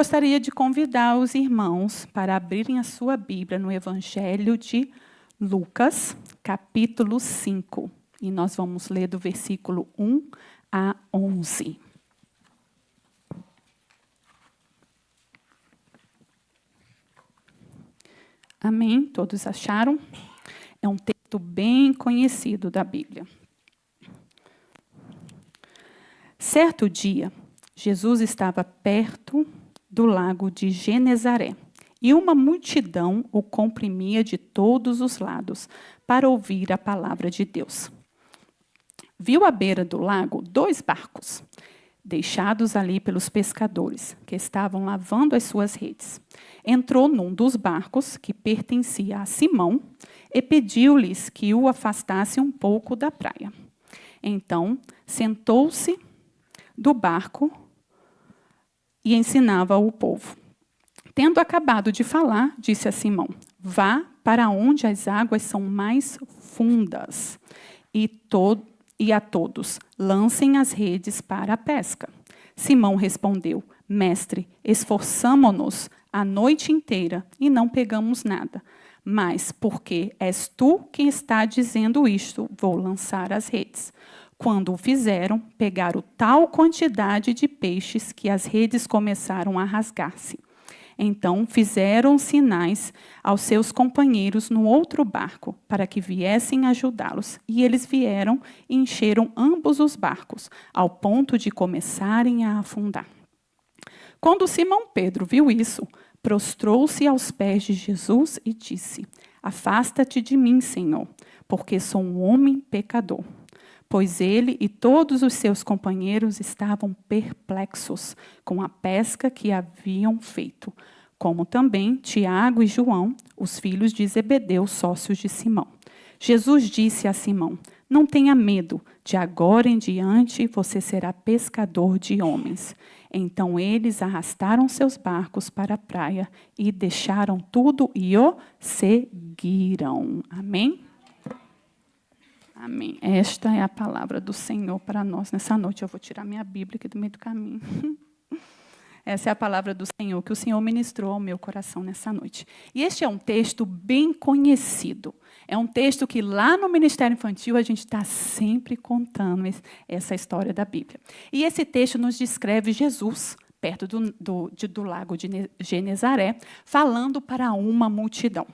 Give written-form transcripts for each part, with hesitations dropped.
Gostaria de convidar os irmãos para abrirem a sua Bíblia no Evangelho de Lucas, capítulo 5. E nós vamos ler do versículo 1 a 11. Amém? Todos acharam? É um texto bem conhecido da Bíblia. Certo dia, Jesus estava perto do lago de Genezaré, e uma multidão o comprimia de todos os lados para ouvir a palavra de Deus. Viu à beira do lago 2 barcos, deixados ali pelos pescadores, que estavam lavando as suas redes. Entrou num dos barcos, que pertencia a Simão, e pediu-lhes que o afastasse um pouco da praia. Então, sentou-se do barco e ensinava ao povo. Tendo acabado de falar, disse a Simão: vá para onde as águas são mais fundas, e a todos lancem as redes para a pesca. Simão respondeu: mestre, esforçamo-nos a noite inteira e não pegamos nada. Mas, porque és tu quem está dizendo isto, vou lançar as redes. Quando o fizeram, pegaram tal quantidade de peixes que as redes começaram a rasgar-se. Então fizeram sinais aos seus companheiros no outro barco, para que viessem ajudá-los. E eles vieram e encheram ambos os barcos, ao ponto de começarem a afundar. Quando Simão Pedro viu isso, prostrou-se aos pés de Jesus e disse: afasta-te de mim, Senhor, porque sou um homem pecador. Pois ele e todos os seus companheiros estavam perplexos com a pesca que haviam feito, como também Tiago e João, os filhos de Zebedeu, sócios de Simão. Jesus disse a Simão: não tenha medo, de agora em diante você será pescador de homens. Então eles arrastaram seus barcos para a praia e deixaram tudo e o seguiram. Amém? Amém. Esta é a palavra do Senhor para nós nessa noite. Eu vou tirar minha Bíblia aqui do meio do caminho. Essa é a palavra do Senhor, que o Senhor ministrou ao meu coração nessa noite. E este é um texto bem conhecido. É um texto que lá no Ministério Infantil a gente está sempre contando essa história da Bíblia. E esse texto nos descreve Jesus, perto do lago de Genezaré, falando para uma multidão.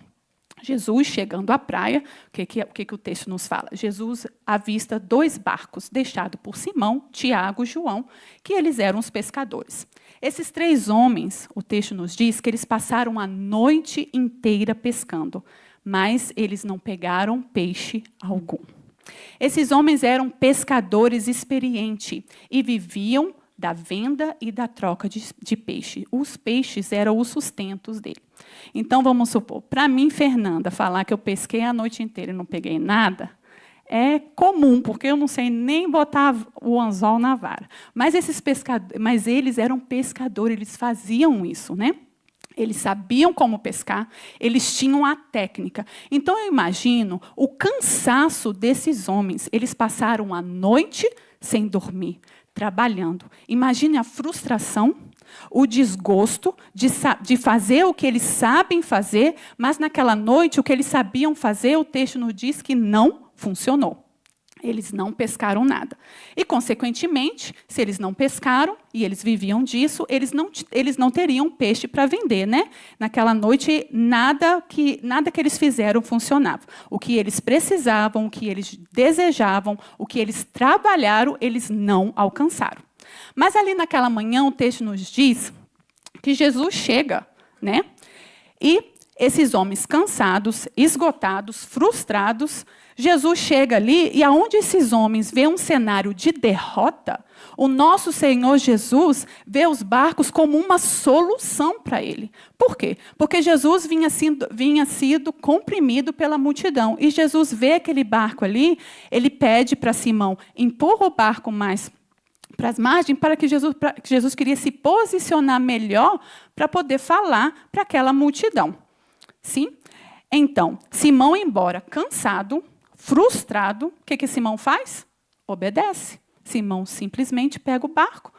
Jesus chegando à praia, o que o texto nos fala? Jesus avista 2 barcos deixados por Simão, Tiago e João, que eles eram os pescadores. Esses 3 homens, o texto nos diz que eles passaram a noite inteira pescando, mas eles não pegaram peixe algum. Esses homens eram pescadores experientes e viviam da venda e da troca de peixe. Os peixes eram os sustentos dele. Então, vamos supor, para mim, Fernanda, falar que eu pesquei a noite inteira e não peguei nada, é comum, porque eu não sei nem botar o anzol na vara. Mas eles eram pescadores, eles faziam isso, né? Eles sabiam como pescar, eles tinham a técnica. Então, eu imagino o cansaço desses homens. Eles passaram a noite sem dormir, trabalhando. Imagine a frustração, o desgosto de fazer o que eles sabem fazer, mas naquela noite o que eles sabiam fazer, o texto nos diz que não funcionou. Eles não pescaram nada. E, consequentemente, se eles não pescaram, e eles viviam disso, eles não teriam peixe para vender, né? Naquela noite, nada que eles fizeram funcionava. O que eles precisavam, o que eles desejavam, o que eles trabalharam, eles não alcançaram. Mas ali naquela manhã, o texto nos diz que Jesus chega, né? E esses homens cansados, esgotados, frustrados, Jesus chega ali e aonde esses homens veem um cenário de derrota, o nosso Senhor Jesus vê os barcos como uma solução para ele. Por quê? Porque Jesus vinha sido comprimido pela multidão. E Jesus vê aquele barco ali, ele pede para Simão, empurra o barco mais para as margens, para que Jesus queria se posicionar melhor para poder falar para aquela multidão. Sim? Então, Simão, embora cansado, frustrado, o que Simão faz? Obedece. Simão simplesmente pega o barco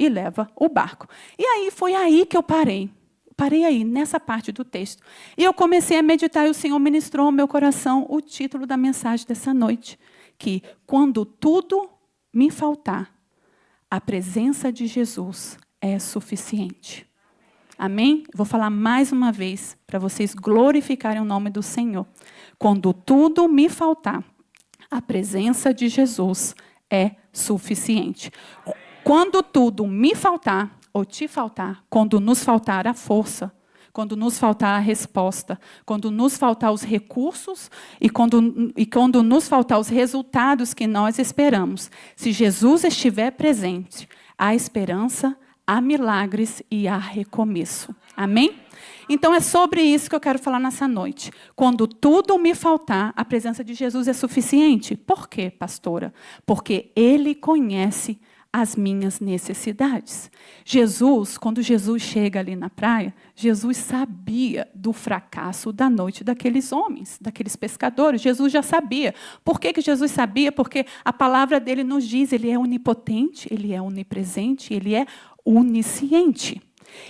e leva o barco. E aí foi aí que eu parei. Parei aí, nessa parte do texto. E eu comecei a meditar e o Senhor ministrou ao meu coração o título da mensagem dessa noite, que quando tudo me faltar, a presença de Jesus é suficiente. Amém? Vou falar mais uma vez para vocês glorificarem o nome do Senhor. Quando tudo me faltar, a presença de Jesus é suficiente. Quando tudo me faltar, ou te faltar, quando nos faltar a força, quando nos faltar a resposta, quando nos faltar os recursos e quando nos faltar os resultados que nós esperamos, se Jesus estiver presente, há esperança, há milagres e há recomeço. Amém? Então, é sobre isso que eu quero falar nessa noite. Quando tudo me faltar, a presença de Jesus é suficiente. Por quê, pastora? Porque Ele conhece as minhas necessidades. Jesus, quando Jesus chega ali na praia, Jesus sabia do fracasso da noite daqueles homens, daqueles pescadores. Jesus já sabia. Por que Jesus sabia? Porque a palavra dele nos diz, ele é onipotente, ele é onipresente, ele é onisciente.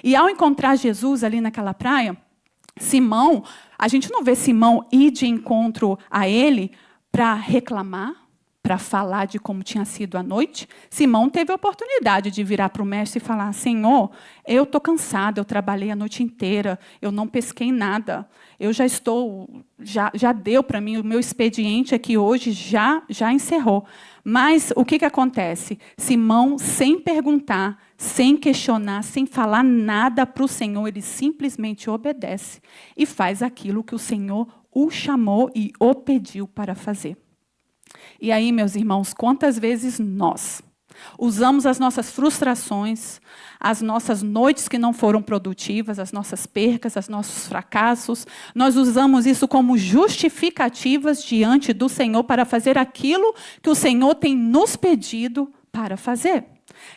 E ao encontrar Jesus ali naquela praia, Simão, a gente não vê Simão ir de encontro a ele para reclamar, para falar de como tinha sido a noite. Simão teve a oportunidade de virar para o mestre e falar: Senhor, eu estou cansado, eu trabalhei a noite inteira, eu não pesquei nada, eu já deu para mim, o meu expediente aqui hoje já encerrou. Mas o que acontece? Simão, sem perguntar, sem questionar, sem falar nada para o Senhor, ele simplesmente obedece e faz aquilo que o Senhor o chamou e o pediu para fazer. E aí, meus irmãos, quantas vezes nós usamos as nossas frustrações, as nossas noites que não foram produtivas, as nossas percas, os nossos fracassos, nós usamos isso como justificativas diante do Senhor para fazer aquilo que o Senhor tem nos pedido para fazer.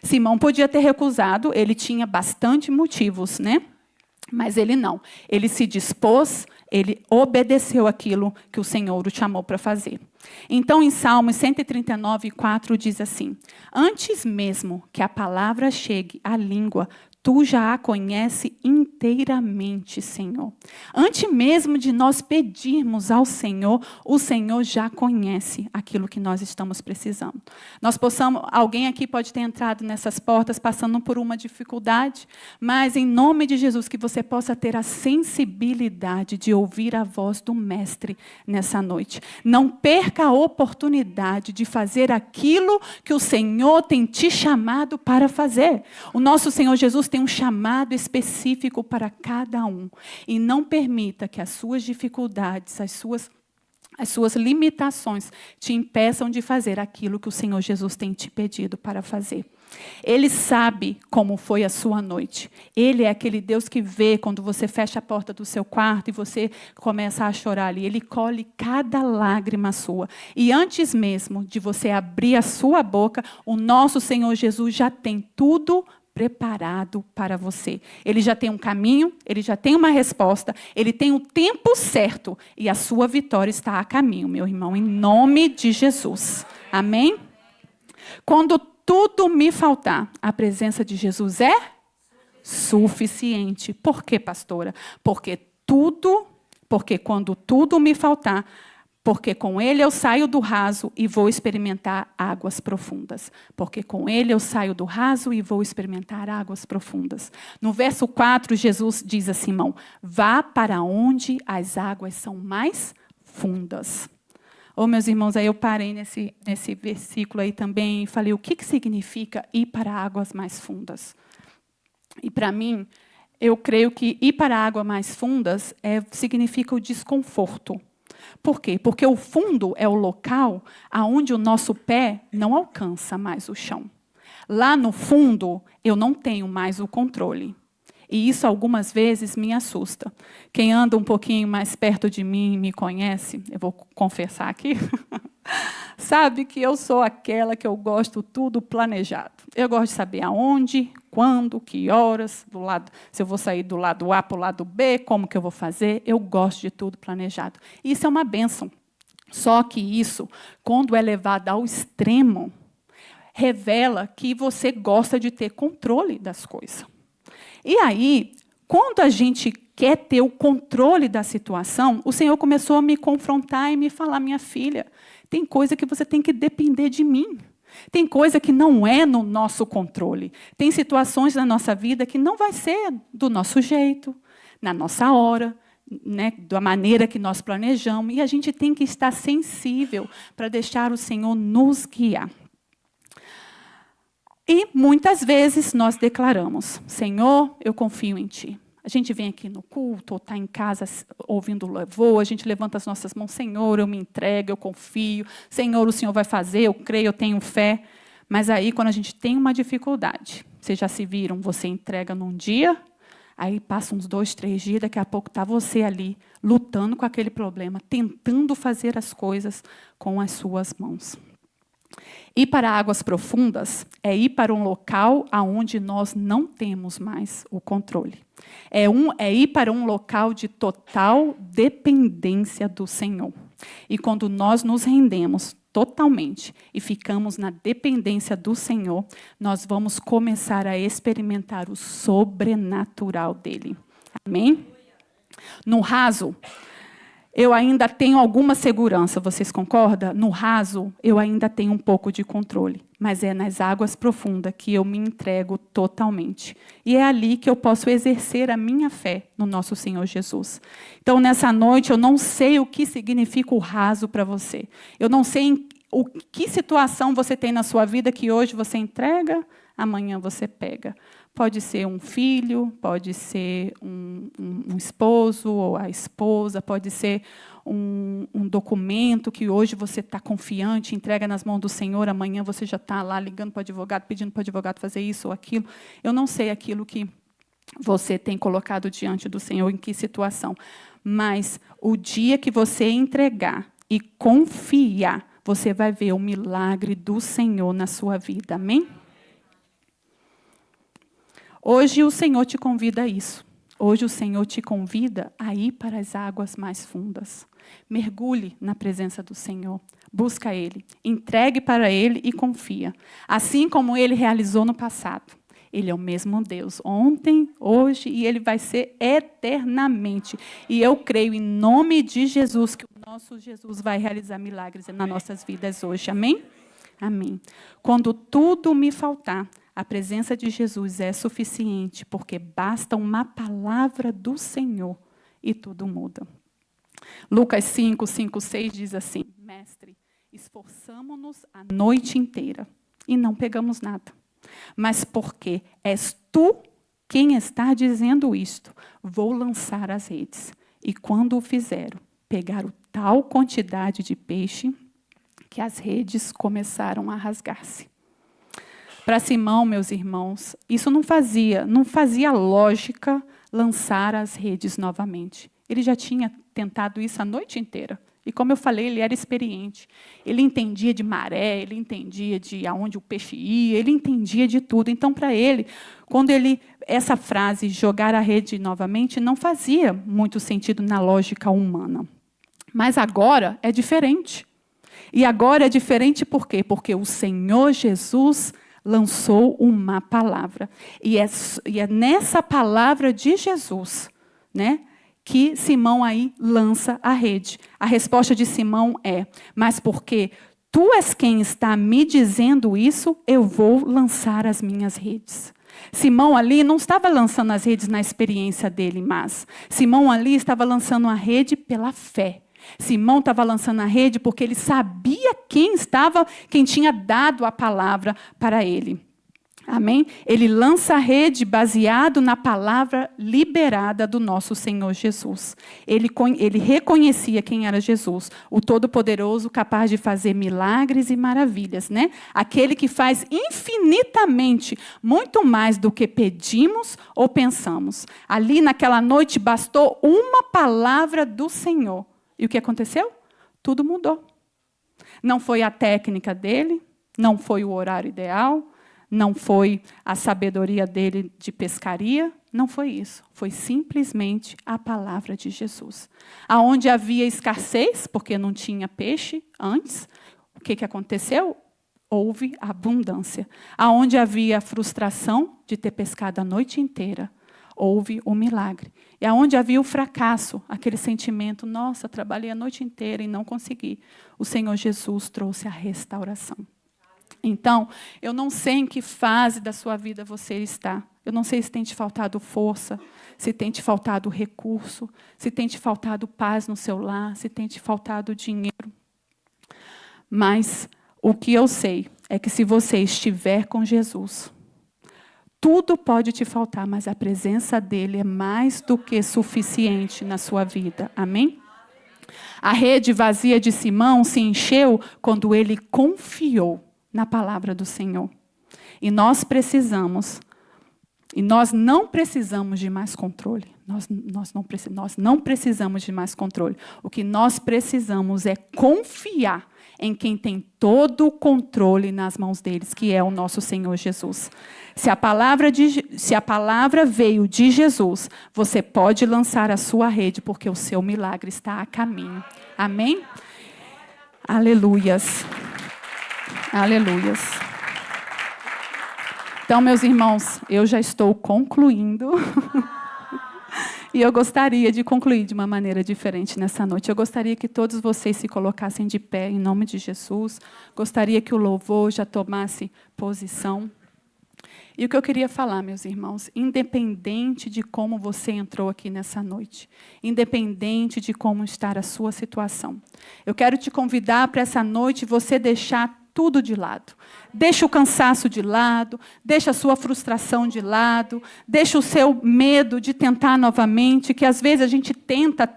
Simão podia ter recusado, ele tinha bastante motivos, né? Mas ele não. Ele se dispôs, ele obedeceu aquilo que o Senhor o chamou para fazer. Então, em Salmos 139, 4, diz assim: antes mesmo que a palavra chegue à língua, tu já a conheces inteiramente, Senhor. Antes mesmo de nós pedirmos ao Senhor, o Senhor já conhece aquilo que nós estamos precisando. Alguém aqui pode ter entrado nessas portas passando por uma dificuldade, mas em nome de Jesus, que você possa ter a sensibilidade de ouvir a voz do Mestre nessa noite. Não perca a oportunidade de fazer aquilo que o Senhor tem te chamado para fazer. O nosso Senhor Jesus tem um chamado específico para cada um. E não permita que as suas dificuldades, as suas limitações te impeçam de fazer aquilo que o Senhor Jesus tem te pedido para fazer. Ele sabe como foi a sua noite. Ele é aquele Deus que vê quando você fecha a porta do seu quarto e você começa a chorar ali. Ele colhe cada lágrima sua. E antes mesmo de você abrir a sua boca, o nosso Senhor Jesus já tem tudo preparado para você. Ele já tem um caminho, ele já tem uma resposta, ele tem o tempo certo e a sua vitória está a caminho, meu irmão, em nome de Jesus. Amém? Quando tudo me faltar, a presença de Jesus é suficiente. Por quê, pastora? Porque quando tudo me faltar, porque com ele eu saio do raso e vou experimentar águas profundas. Porque com ele eu saio do raso e vou experimentar águas profundas. No verso 4, Jesus diz a Simão: vá para onde as águas são mais fundas. Meus irmãos, aí eu parei nesse versículo aí também e falei: o que significa ir para águas mais fundas? E para mim, eu creio que ir para águas mais fundas significa o desconforto. Por quê? Porque o fundo é o local onde o nosso pé não alcança mais o chão. Lá no fundo, eu não tenho mais o controle. E isso algumas vezes me assusta. Quem anda um pouquinho mais perto de mim, me conhece, eu vou confessar aqui, sabe que eu sou aquela que eu gosto tudo planejado. Eu gosto de saber aonde, quando, que horas, se eu vou sair do lado A para o lado B, como que eu vou fazer. Eu gosto de tudo planejado. Isso é uma bênção. Só que isso, quando é levado ao extremo, revela que você gosta de ter controle das coisas. E aí, quando a gente quer ter o controle da situação, o Senhor começou a me confrontar e me falar: minha filha, tem coisa que você tem que depender de mim. Tem coisa que não é no nosso controle. Tem situações na nossa vida que não vai ser do nosso jeito, na nossa hora, né, da maneira que nós planejamos. E a gente tem que estar sensível para deixar o Senhor nos guiar. E muitas vezes nós declaramos: Senhor, eu confio em Ti. A gente vem aqui no culto, ou está em casa ouvindo louvor, a gente levanta as nossas mãos: Senhor, eu me entrego, eu confio. Senhor, o Senhor vai fazer, eu creio, eu tenho fé. Mas aí, quando a gente tem uma dificuldade, vocês já se viram, você entrega num dia, aí passa uns 2, 3 dias, daqui a pouco está você ali, lutando com aquele problema, tentando fazer as coisas com as suas mãos. Ir para águas profundas é ir para um local onde nós não temos mais o controle. É ir para um local de total dependência do Senhor. E quando nós nos rendemos totalmente e ficamos na dependência do Senhor, nós vamos começar a experimentar o sobrenatural dele. Amém? No raso, eu ainda tenho alguma segurança, vocês concordam? No raso, eu ainda tenho um pouco de controle, mas é nas águas profundas que eu me entrego totalmente. E é ali que eu posso exercer a minha fé no nosso Senhor Jesus. Então, nessa noite, eu não sei o que significa o raso para você. Eu não sei em que situação você tem na sua vida que hoje você entrega, amanhã você pega. Pode ser um filho, pode ser um esposo ou a esposa, pode ser um documento que hoje você está confiante, entrega nas mãos do Senhor, amanhã você já está lá ligando para o advogado, pedindo para o advogado fazer isso ou aquilo. Eu não sei aquilo que você tem colocado diante do Senhor, em que situação. Mas o dia que você entregar e confiar, você vai ver o milagre do Senhor na sua vida. Amém? Hoje o Senhor te convida a isso. Hoje o Senhor te convida a ir para as águas mais fundas. Mergulhe na presença do Senhor. Busca Ele. Entregue para Ele e confia. Assim como Ele realizou no passado. Ele é o mesmo Deus, ontem, hoje, e Ele vai ser eternamente. E eu creio, em nome de Jesus, que o nosso Jesus vai realizar milagres nas nossas vidas hoje. Amém? Amém. Quando tudo me faltar, a presença de Jesus é suficiente, porque basta uma palavra do Senhor e tudo muda. Lucas 5, 5, 6 diz assim: Mestre, esforçamo-nos a noite inteira e não pegamos nada. Mas porque és tu quem está dizendo isto, vou lançar as redes. E quando o fizeram, pegaram tal quantidade de peixe que as redes começaram a rasgar-se. Para Simão, meus irmãos, isso não fazia lógica lançar as redes novamente. Ele já tinha tentado isso a noite inteira. E como eu falei, ele era experiente. Ele entendia de maré, ele entendia de aonde o peixe ia, ele entendia de tudo. Então, para ele, essa frase, jogar a rede novamente, não fazia muito sentido na lógica humana. Mas agora é diferente. E agora é diferente por quê? Porque o Senhor Jesus lançou uma palavra. E é nessa palavra de Jesus, né, que Simão aí lança a rede. A resposta de Simão é: mas porque tu és quem está me dizendo isso, eu vou lançar as minhas redes. Simão ali não estava lançando as redes na experiência dele, mas Simão ali estava lançando a rede pela fé. Simão estava lançando a rede porque ele sabia quem tinha dado a palavra para ele. Amém? Ele lança a rede baseado na palavra liberada do nosso Senhor Jesus. Ele reconhecia quem era Jesus, o Todo-Poderoso, capaz de fazer milagres e maravilhas, né? Aquele que faz infinitamente, muito mais do que pedimos ou pensamos. Ali naquela noite bastou uma palavra do Senhor. E o que aconteceu? Tudo mudou. Não foi a técnica dele, não foi o horário ideal, não foi a sabedoria dele de pescaria, não foi isso. Foi simplesmente a palavra de Jesus. Aonde havia escassez, porque não tinha peixe antes, o que aconteceu? houve abundância. Aonde havia frustração de ter pescado a noite inteira, houve um milagre. E aonde havia o fracasso, aquele sentimento, nossa, trabalhei a noite inteira e não consegui, o Senhor Jesus trouxe a restauração. Então, eu não sei em que fase da sua vida você está. Eu não sei se tem te faltado força, se tem te faltado recurso, se tem te faltado paz no seu lar, se tem te faltado dinheiro. Mas o que eu sei é que se você estiver com Jesus, tudo pode te faltar, mas a presença dele é mais do que suficiente na sua vida. Amém? A rede vazia de Simão se encheu quando ele confiou na palavra do Senhor. E nós não precisamos de mais controle. Nós não precisamos de mais controle. O que nós precisamos é confiar em quem tem todo o controle nas mãos deles, que é o nosso Senhor Jesus. Se a palavra veio de Jesus, você pode lançar a sua rede, porque o seu milagre está a caminho. Amém? Aleluias. Aleluias. Então, meus irmãos, eu já estou concluindo. E eu gostaria de concluir de uma maneira diferente nessa noite. Eu gostaria que todos vocês se colocassem de pé em nome de Jesus. Gostaria que o louvor já tomasse posição. E o que eu queria falar, meus irmãos, independente de como você entrou aqui nessa noite, independente de como está a sua situação, eu quero te convidar para essa noite você deixar tudo de lado. Deixa o cansaço de lado, deixa a sua frustração de lado, deixa o seu medo de tentar novamente, que às vezes a gente tenta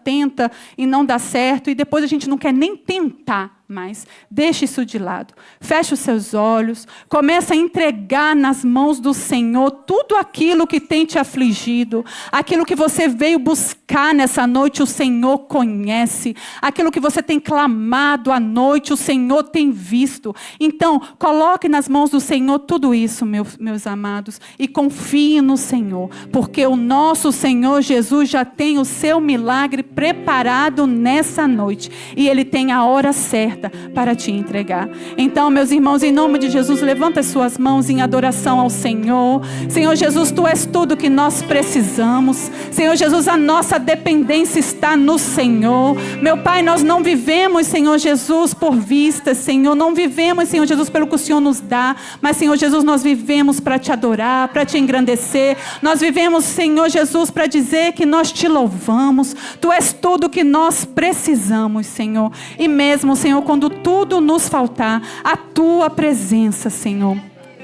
e não dá certo, e depois a gente não quer nem tentar mais. Deixa isso de lado. Fecha os seus olhos, começa a entregar nas mãos do Senhor tudo aquilo que tem te afligido, aquilo que você veio buscar nessa noite, o Senhor conhece, aquilo que você tem clamado à noite, o Senhor tem visto. Então, coloque nas mãos do Senhor tudo isso, meus amados, e confie no Senhor, porque o nosso Senhor Jesus já tem o seu milagre preparado nessa noite, e Ele tem a hora certa para te entregar. Então, meus irmãos, em nome de Jesus, levanta as suas mãos em adoração ao Senhor. Senhor Jesus, Tu és tudo que nós precisamos. Senhor Jesus, a nossa dependência está no Senhor. Meu Pai, nós não vivemos, Senhor Jesus, por vista, Senhor. Não vivemos, Senhor Jesus, pelo que o Senhor nos dá. Mas, Senhor Jesus, nós vivemos para Te adorar, para Te engrandecer. Nós vivemos, Senhor Jesus, para dizer que nós Te louvamos. Tu és tudo que nós precisamos, Senhor. E mesmo, Senhor, quando tudo nos faltar, a Tua presença, Senhor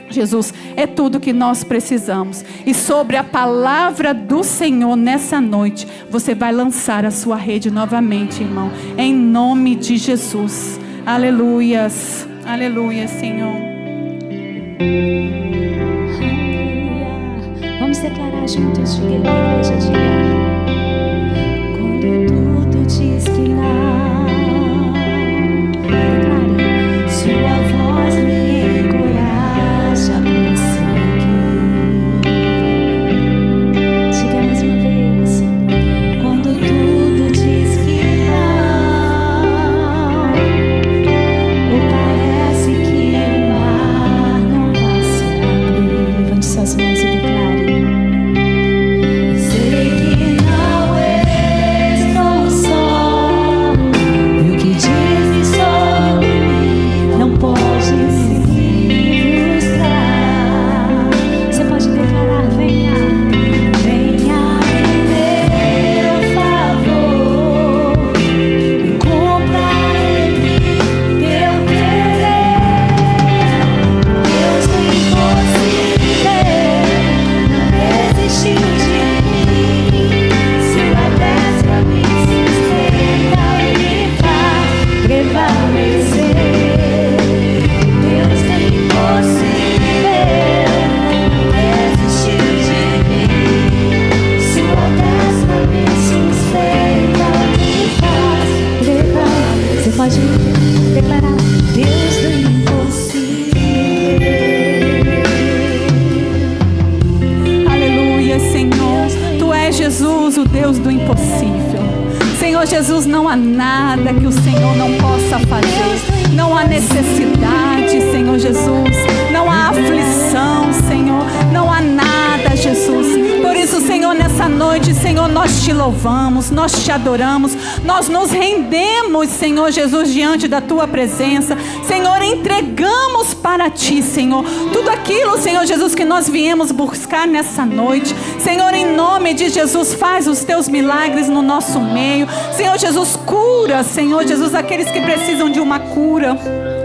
Jesus, é tudo que nós precisamos. E sobre a palavra do Senhor nessa noite, você vai lançar a sua rede novamente, irmão, em nome de Jesus. Aleluias, aleluia, Senhor. Aleluia. Vamos declarar juntos, diga, igreja, diga. Quando tudo diz que não, Sua voz me encoraja a prosseguir. Diga mais uma vez. Quando tudo diz que não, ou parece que o mar não vai se abrir, levante suas mãos e declare. Sei que não estou só, e o que dizes sobre mim não pode se frustrar. Você pode declarar: venha, venha em meu favor, cumpra em mim teu querer. Deus do impossível não desistiu de mim. Sua destra me sustenta e me faz prevalecer. Deus do impossível não desistiu de mim. Sua destra me sustenta e me faz prevalecer. Você pode declarar: Deus do impossível. Aleluia, Senhor. Tu és, Jesus, o Deus do impossível. Senhor Jesus, não há nada que o Senhor não possa fazer. Não há necessidade, Senhor Jesus. Não há aflição, Senhor. Não há nada, Jesus. Por isso, Senhor, nessa noite, Senhor, nós te louvamos, nós te adoramos, nós nos rendemos, Senhor Jesus, diante da tua presença. Senhor, entregamos para ti, Senhor, tudo aquilo, Senhor Jesus, que nós viemos buscar nessa noite. Senhor, em nome de Jesus, faz os teus milagres no nosso meio. Senhor Jesus, cura, Senhor Jesus, aqueles que precisam de uma cura.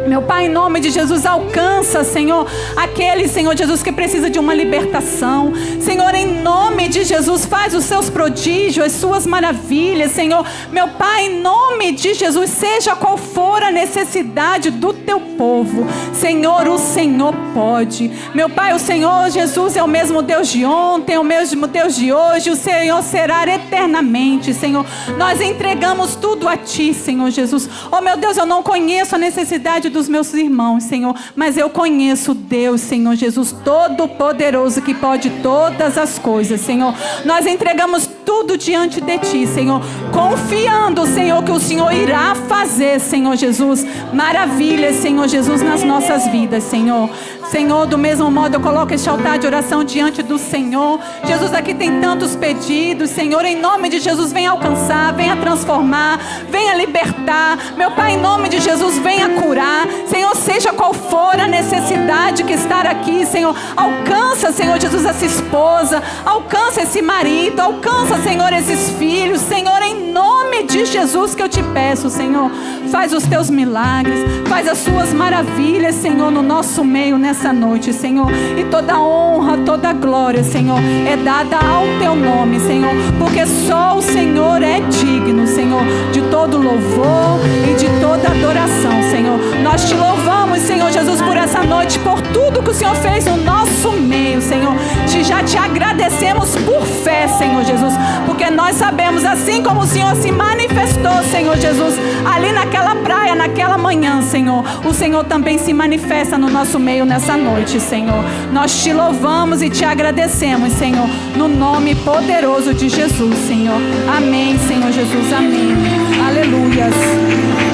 Meu Pai, em nome de Jesus, alcança, Senhor, aquele, Senhor Jesus, que precisa de uma libertação. Senhor, em nome de Jesus, faz os seus prodígios, as suas maravilhas, Senhor. Meu Pai, em nome de Jesus, seja qual for a necessidade do teu povo, Senhor, o Senhor pode. Meu Pai, o Senhor Jesus é o mesmo Deus de ontem, é o mesmo Deus de hoje, o Senhor será eternamente, Senhor. Nós entregamos tudo a ti, Senhor Jesus. Oh, meu Deus, eu não conheço a necessidade dos meus irmãos, Senhor, mas eu conheço Deus, Senhor Jesus, todo-poderoso, que pode todas as coisas, Senhor. Nós entregamos tudo diante de ti, Senhor, confiando, Senhor, que o Senhor irá fazer, Senhor Jesus, maravilhas, Senhor Jesus, nas nossas vidas, Senhor. Senhor, do mesmo modo eu coloco este altar de oração diante do Senhor. Jesus, aqui tem tantos pedidos, Senhor, em nome de Jesus, venha alcançar, venha transformar, venha libertar. Meu Pai, em nome de Jesus, venha curar. Senhor, seja qual for a necessidade que está aqui, Senhor, alcança, Senhor Jesus, essa esposa, alcança esse marido, alcança, Senhor, esses filhos, Senhor, em nome de Jesus que eu te peço, Senhor, faz os teus milagres, faz as suas maravilhas, Senhor, no nosso meio nessa noite, Senhor, e toda honra, toda glória, Senhor, é dada ao teu nome, Senhor, porque só o Senhor é digno, Senhor, de todo louvor e de toda adoração, Senhor. Nós te louvamos, Senhor Jesus, por essa noite, por tudo que o Senhor fez no nosso meio, Senhor. Já te agradecemos por fé, Senhor Jesus, porque nós sabemos, assim como o Senhor se manifestou, Senhor Jesus, ali naquela praia, naquela manhã, Senhor, o Senhor também se manifesta no nosso meio nessa noite, Senhor. Nós te louvamos e te agradecemos, Senhor, no nome poderoso de Jesus, Senhor. Amém, Senhor Jesus, amém. Aleluias.